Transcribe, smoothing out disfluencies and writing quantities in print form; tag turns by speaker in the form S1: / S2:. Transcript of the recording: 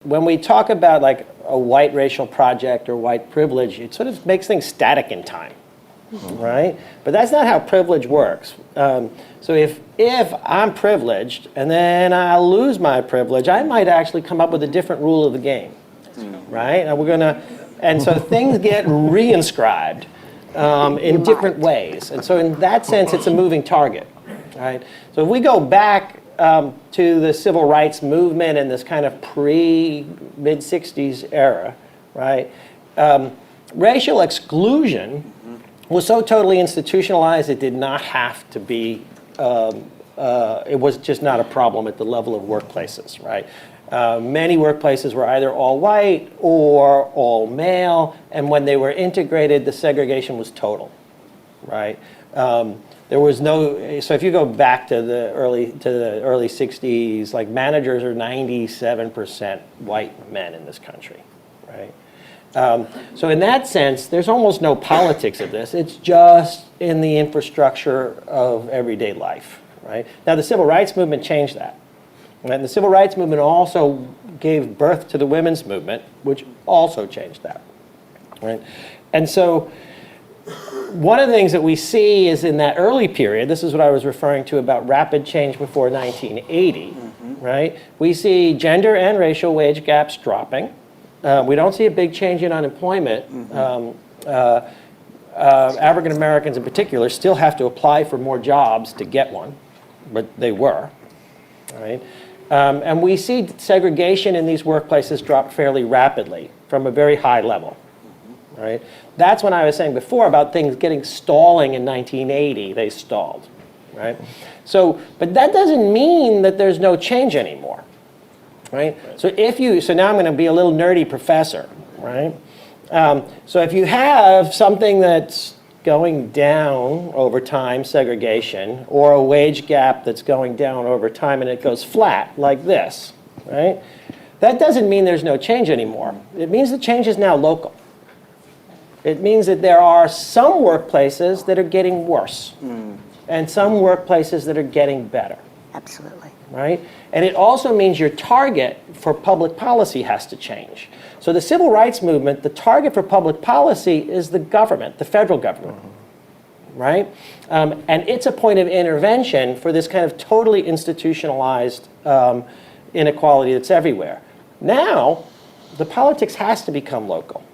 S1: When we talk about like a white racial project or white privilege, it sort of makes things static in time, right? But that's not how privilege works. So if I'm privileged and then I lose my privilege, I might actually come up with a different rule of the game, right? And so things get re-inscribed in different ways. And so in that sense, it's a moving target, right? So if we go back to the civil rights movement and this kind of pre-mid-60s era, right? Racial exclusion was so totally institutionalized it did not have to be, it was just not a problem at the level of workplaces, right? Many workplaces were either all white or all male, and when they were integrated, the segregation was total, right? There was no, so if you go back to the early 60s, like managers are 97% white men in this country, right? So in that sense, there's almost no politics of this. It's just in the infrastructure of everyday life, right? Now the civil rights movement changed that. And the civil rights movement also gave birth to the women's movement, which also changed that, right? And so one of the things that we see is in that early period, this is what I was referring to about rapid change before 1980, right? We see gender and racial wage gaps dropping. We don't see a big change in unemployment. African Americans in particular still have to apply for more jobs to get one, but they were, right? And we see segregation in these workplaces drop fairly rapidly from a very high level. Right? That's when I was saying before about things getting stalling in 1980, they stalled, right? So, but that doesn't mean that there's no change anymore, right? So now I'm going to be a little nerdy professor, right? So if you have something that's going down over time, segregation, or a wage gap that's going down over time and it goes flat like this, right? That doesn't mean there's no change anymore. It means the change is now local. It means that there are some workplaces that are getting worse and some workplaces that are getting better.
S2: Absolutely.
S1: Right? And it also means your target for public policy has to change. So the civil rights movement, the target for public policy is the government, the federal government. Right? And it's a point of intervention for this kind of totally institutionalized inequality that's everywhere. Now, the politics has to become local.